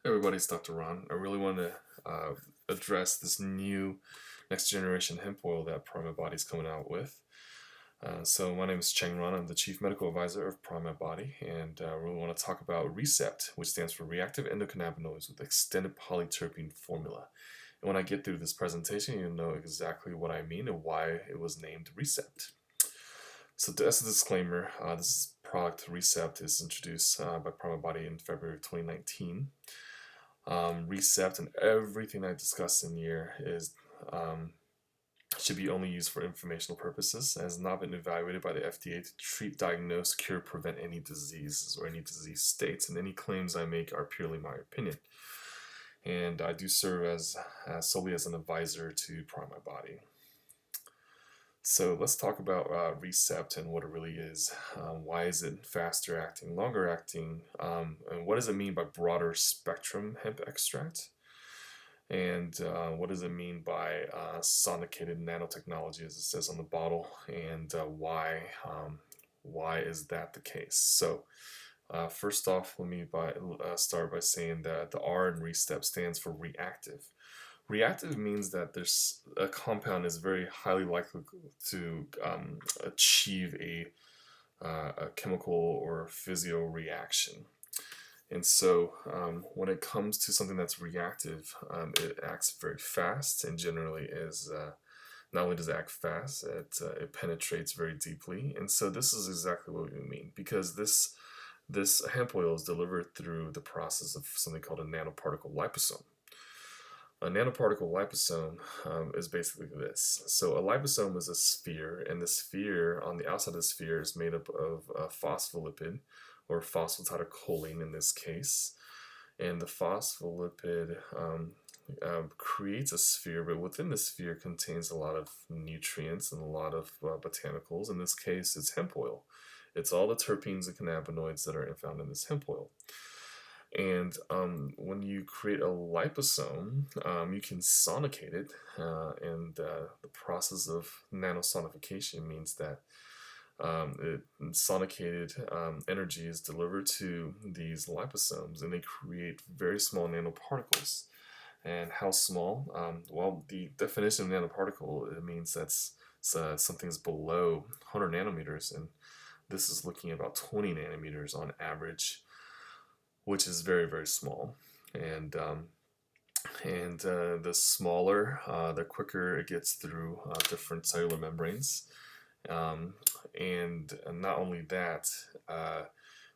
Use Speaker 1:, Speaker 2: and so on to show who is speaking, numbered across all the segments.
Speaker 1: Hey everybody, it's Dr. Ron. I really want to address this new next generation hemp oil that PrimeMyBody is coming out with. So my name is Cheng Ron. I'm the Chief Medical Advisor of PrimeMyBody, and I really want to talk about RECEPT, which stands for Reactive Endocannabinoids with Extended Poly-terpene Formula. And when I get through this presentation, you'll know exactly what I mean and why it was named RECEPT. So as a disclaimer, this product RECEPT is introduced by PrimeMyBody in February of 2019. RECEPT and everything I discussed in here is should be only used for informational purposes and has not been evaluated by the FDA to treat, diagnose, cure, prevent any diseases or any disease states, and any claims I make are purely my opinion. And I do serve as solely as an advisor to PrimeMyBody. So let's talk about RECEPT and what it really is. Why is it faster acting, longer acting, and what does it mean by broader spectrum hemp extract? And what does it mean by sonicated nanotechnology, as it says on the bottle, and why is that the case? So first off, let me start by saying that the R in RECEPT stands for reactive. Reactive means that there's a compound is very highly likely to achieve a chemical or physio reaction. And so when it comes to something that's reactive, it acts very fast and generally is not only does it act fast, it penetrates very deeply. And so this is exactly what we mean, because this hemp oil is delivered through the process of something called a nanoparticle liposome. A nanoparticle liposome is basically this. So a liposome is a sphere, and the sphere, on the outside of the sphere, is made up of a phospholipid, or phosphatidylcholine in this case. And the phospholipid creates a sphere, but within the sphere contains a lot of nutrients and a lot of botanicals. In this case, it's hemp oil. It's all the terpenes and cannabinoids that are found in this hemp oil. And when you create a liposome, you can sonicate it, and the process of nanosonification means that sonicated energy is delivered to these liposomes, and they create very small nanoparticles. And how small? Well, the definition of nanoparticle, it means that's something's below 100 nanometers, and this is looking at about 20 nanometers on average, which is very, very small. And the smaller, the quicker it gets through different cellular membranes. And not only that,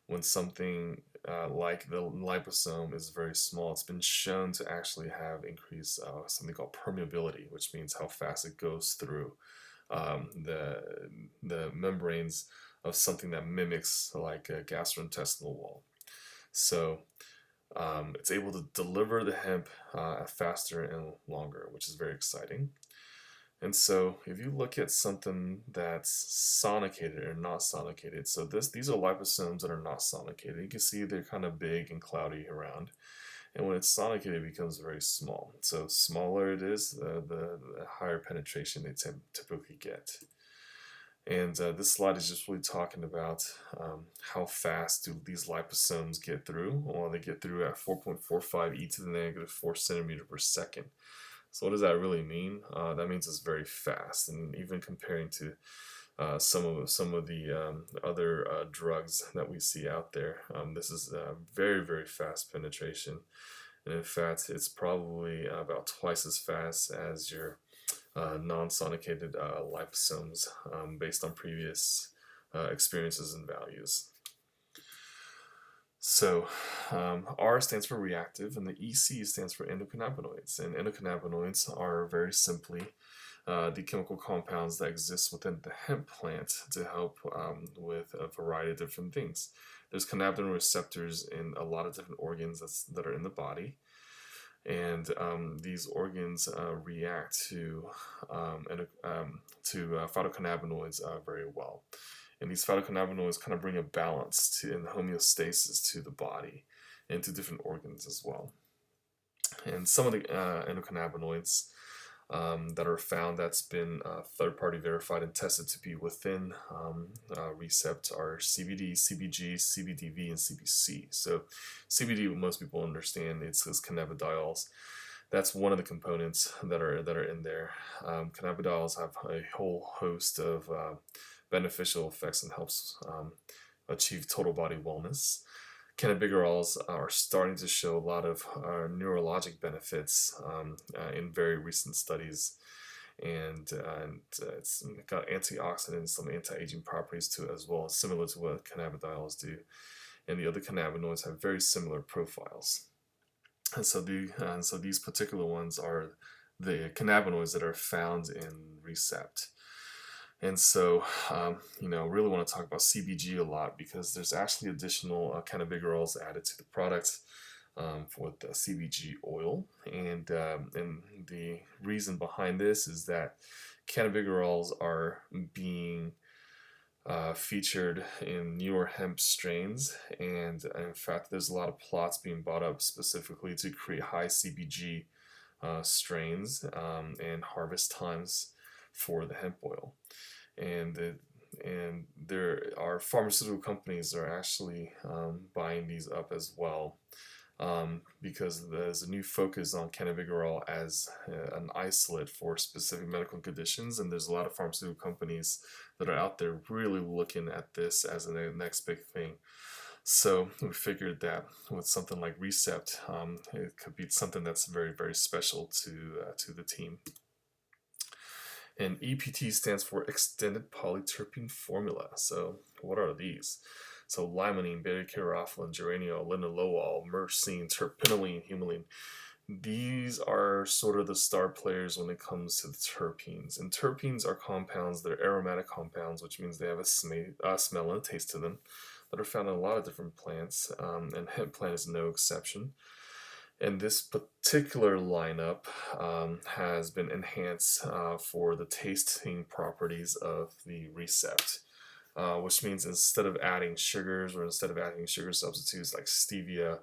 Speaker 1: when something like the liposome is very small, it's been shown to actually have increased something called permeability, which means how fast it goes through the membranes of something that mimics like a gastrointestinal wall. So it's able to deliver the hemp faster and longer, which is very exciting. And so if you look at something that's sonicated or not sonicated, so these are liposomes that are not sonicated. You can see they're kind of big and cloudy around. And when it's sonicated, it becomes very small. So smaller it is, the higher penetration they typically get. And this slide is just really talking about how fast do these liposomes get through. Well, they get through at 4.45 e to the negative 4 centimeter per second. So what does that really mean? That means it's very fast. And even comparing to some of the other drugs that we see out there, this is very, very fast penetration. And in fact, it's probably about twice as fast as your non-sonicated liposomes based on previous experiences and values. So R stands for reactive, and the EC stands for endocannabinoids. And endocannabinoids are very simply the chemical compounds that exist within the hemp plant to help with a variety of different things. There's cannabinoid receptors in a lot of different organs that are in the body. And these organs react to phytocannabinoids very well. And these phytocannabinoids kind of bring a balance and homeostasis to the body and to different organs as well. And some of the endocannabinoids that are found that's been third-party verified and tested to be within RECEPT are CBD, CBG, CBDV, and CBC. So CBD, most people understand, it's cannabidiols. That's one of the components that are in there. Cannabidiols have a whole host of beneficial effects and helps achieve total body wellness. Cannabidiol are starting to show a lot of neurologic benefits in very recent studies, and it's got antioxidants, some anti-aging properties to it as well, similar to what cannabidiols do. And the other cannabinoids have very similar profiles. And so these particular ones are the cannabinoids that are found in RECEPT. And so, really want to talk about CBG a lot because there's actually additional cannabidiols added to the product for the CBG oil. And the reason behind this is that cannabidiols are being featured in newer hemp strains. And in fact, there's a lot of plots being bought up specifically to create high CBG strains and harvest times for the hemp oil. And there are pharmaceutical companies that are actually buying these up as well, because there's a new focus on cannabidiol as an isolate for specific medical conditions, and there's a lot of pharmaceutical companies that are out there really looking at this as the next big thing. So we figured that with something like RECEPT, it could be something that's very, very special to the team. And EPT stands for Extended Poly-terpene Formula. So what are these? So Limonene, Beta-Caryophyllene, Geraniol, Linalool, Myrcene, Terpinolene, Humalene. These are sort of the star players when it comes to the terpenes. And terpenes are compounds, they're aromatic compounds, which means they have a smell and a taste to them, that are found in a lot of different plants, and hemp plant is no exception. And this particular lineup has been enhanced for the tasting properties of the RECEPT, which means instead of adding sugars or instead of adding sugar substitutes like stevia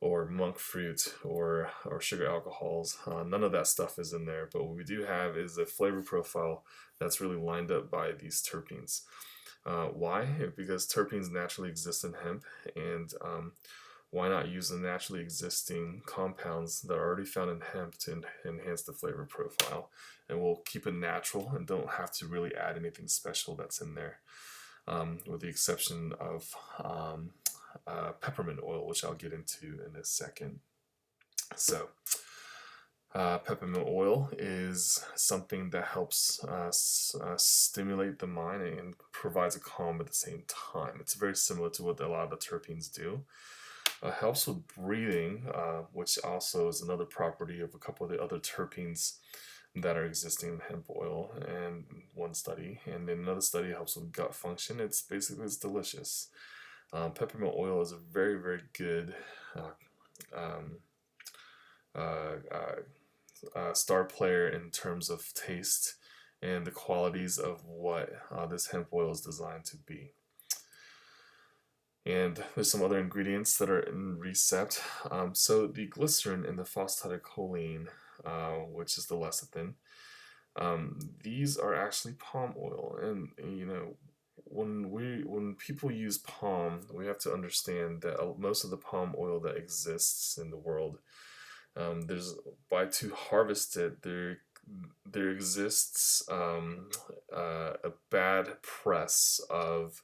Speaker 1: or monk fruit or sugar alcohols, none of that stuff is in there. But what we do have is a flavor profile that's really lined up by these terpenes. Why? Because terpenes naturally exist in hemp, and why not use the naturally existing compounds that are already found in hemp to enhance the flavor profile? And we'll keep it natural and don't have to really add anything special that's in there, with the exception of peppermint oil, which I'll get into in a second. So peppermint oil is something that helps stimulate the mind and provides a calm at the same time. It's very similar to what a lot of the terpenes do. Helps with breathing, which also is another property of a couple of the other terpenes that are existing in hemp oil, and one study. And then another study helps with gut function. It's delicious. Peppermint oil is a very, very good star player in terms of taste and the qualities of what this hemp oil is designed to be. And there's some other ingredients that are in RECEPT. So the glycerin and the phosphatidylcholine, which is the lecithin, these are actually palm oil. And when people use palm, we have to understand that most of the palm oil that exists in the world, to harvest it, there exists a bad press of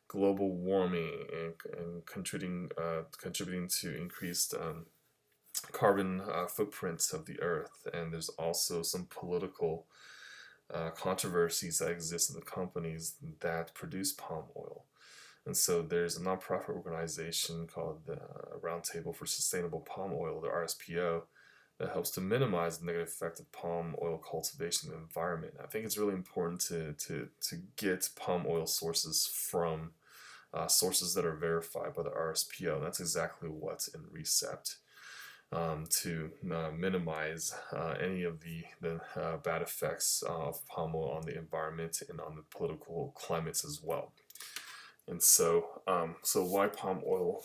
Speaker 1: global warming and contributing to increased carbon footprints of the earth. And there's also some political controversies that exist in the companies that produce palm oil. And so there's a nonprofit organization called the Roundtable for Sustainable Palm Oil, the RSPO, that helps to minimize the negative effect of palm oil cultivation in the environment. I think it's really important to get palm oil sources from sources that are verified by the RSPO. And that's exactly what's in RECEPT, to minimize any of the bad effects of palm oil on the environment and on the political climates as well. And so why palm oil?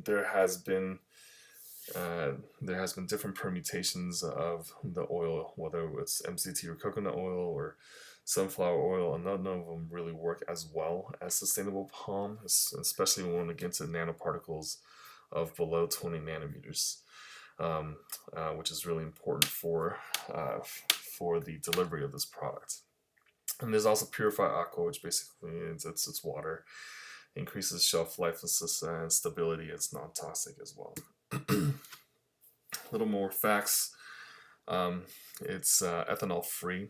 Speaker 1: There has been there has been different permutations of the oil, whether it's MCT or coconut oil or sunflower oil, and none of them really work as well as sustainable palm, especially when it gets to nanoparticles of below 20 nanometers, which is really important for the delivery of this product. And there's also purified aqua, which basically is it's water, increases shelf life and stability. It's non-toxic as well. A little more facts. It's ethanol free.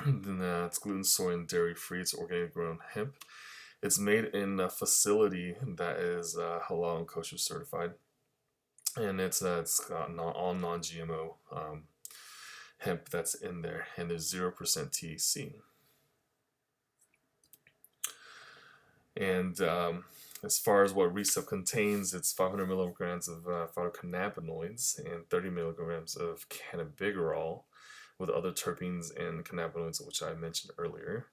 Speaker 1: Then it's gluten, soy, and dairy free. It's organic grown hemp. It's made in a facility that is halal and kosher certified, and it's got all non-GMO hemp that's in there, and there's 0% THC. And as far as what RECEPT contains, it's 500 milligrams of phytocannabinoids and 30 milligrams of cannabigerol, with other terpenes and cannabinoids, which I mentioned earlier.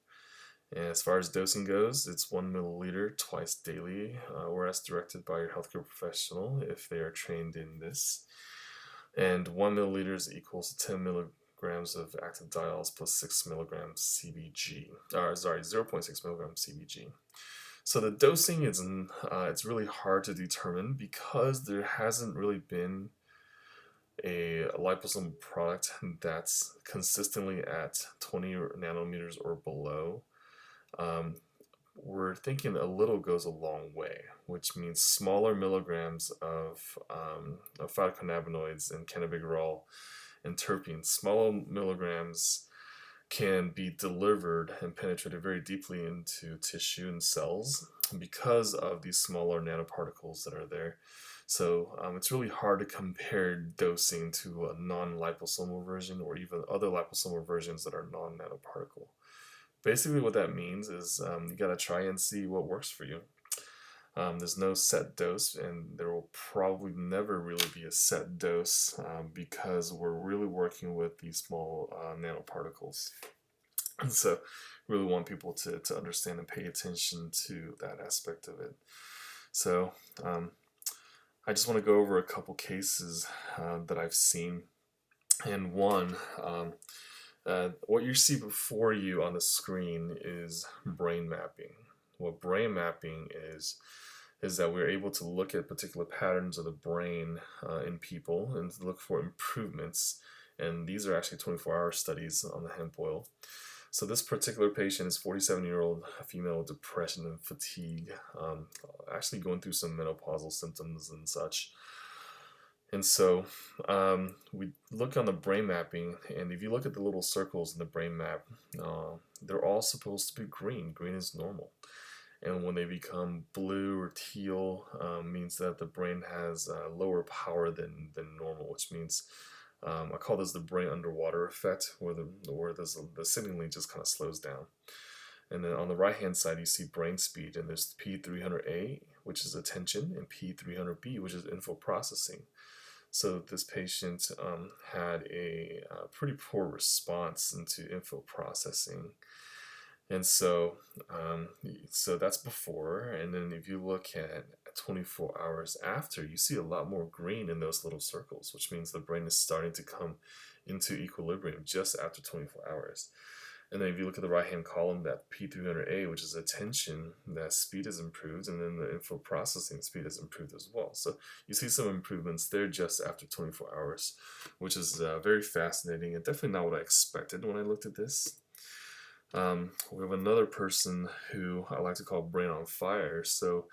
Speaker 1: And as far as dosing goes, it's 1 milliliter twice daily, or as directed by your healthcare professional if they are trained in this. And 1 milliliter is equals to 10 milligrams of active diols plus 6 milligrams CBG. 0.6 milligrams CBG. So the dosing is it's really hard to determine because there hasn't really been a liposomal product that's consistently at 20 nanometers or below. We're thinking a little goes a long way, which means smaller milligrams of phytocannabinoids and cannabigerol and terpenes. Smaller milligrams can be delivered and penetrated very deeply into tissue and cells because of these smaller nanoparticles that are there. So it's really hard to compare dosing to a non-liposomal version or even other liposomal versions that are non-nanoparticle. Basically what that means is you got to try and see what works for you. There's no set dose, and there will probably never really be a set dose because we're really working with these small nanoparticles. And so really want people to understand and pay attention to that aspect of it. So I just want to go over a couple cases that I've seen. And one, what you see before you on the screen is brain mapping. What brain mapping is that we're able to look at particular patterns of the brain in people and look for improvements. And these are actually 24-hour studies on the hemp oil. So this particular patient is 47-year-old female with depression and fatigue, actually going through some menopausal symptoms and such. And so we look on the brain mapping, and if you look at the little circles in the brain map, they're all supposed to be green. Green is normal. And when they become blue or teal, means that the brain has lower power than normal, which means I call this the brain underwater effect, where the signaling just kind of slows down. And then on the right hand side, you see brain speed, and there's P300A, which is attention, and P300B, which is info processing. So this patient had a pretty poor response into info processing. And so that's before, and then if you look at 24 hours after, you see a lot more green in those little circles, which means the brain is starting to come into equilibrium just after 24 hours. And then if you look at the right hand column, that P300A, which is attention, that speed is improved, and then the info processing speed is improved as well. So you see some improvements there just after 24 hours, which is very fascinating and definitely not what I expected when I looked at this. We have another person who I like to call brain on fire. So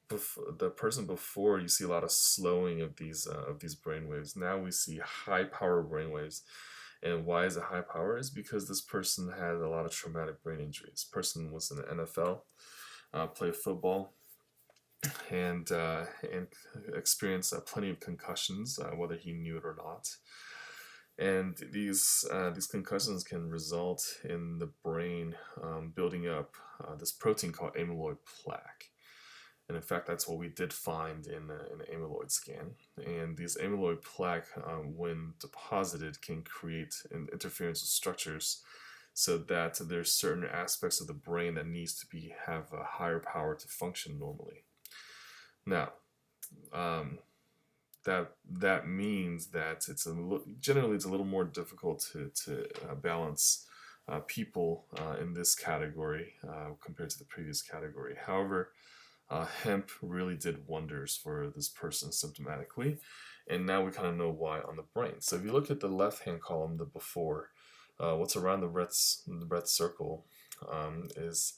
Speaker 1: the person before, you see a lot of slowing of these brain waves. Now we see high power brain waves. And why is it high power? Is because this person had a lot of traumatic brain injuries. Person was in the NFL, played football, and experienced plenty of concussions, whether he knew it or not. And these concussions can result in the brain building up this protein called amyloid plaque. And in fact, that's what we did find in an amyloid scan. And these amyloid plaque, when deposited, can create an interference with structures, so that there's certain aspects of the brain that needs to have a higher power to function normally. Now, that means that generally it's a little more difficult to balance people in this category compared to the previous category. However, hemp really did wonders for this person symptomatically, and now we kind of know why on the brain. So if you look at the left-hand column, the before, what's around the red circle is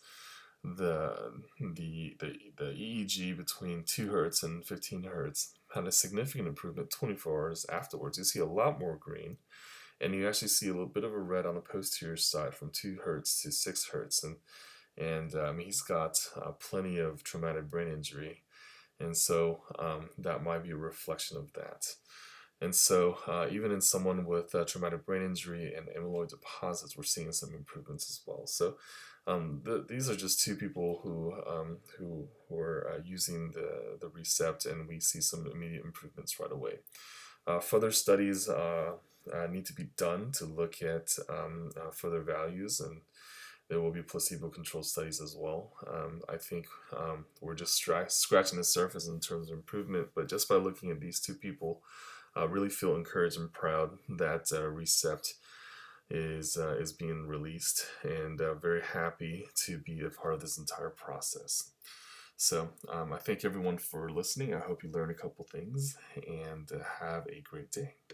Speaker 1: the EEG between 2 hertz and 15 hertz had a significant improvement 24 hours afterwards. You see a lot more green, and you actually see a little bit of a red on the posterior side from 2 hertz to 6 hertz, and he's got plenty of traumatic brain injury, and so that might be a reflection of that. And so even in someone with traumatic brain injury and amyloid deposits, we're seeing some improvements as well. So these are just 2 people who were using the RECEPT, and we see some immediate improvements right away. Further studies need to be done to look at further values, and there will be placebo-controlled studies as well. I think we're just scratching the surface in terms of improvement, but just by looking at these 2 people, I really feel encouraged and proud that RECEPT is being released, and very happy to be a part of this entire process. So I thank everyone for listening. I hope you learned a couple things, and have a great day.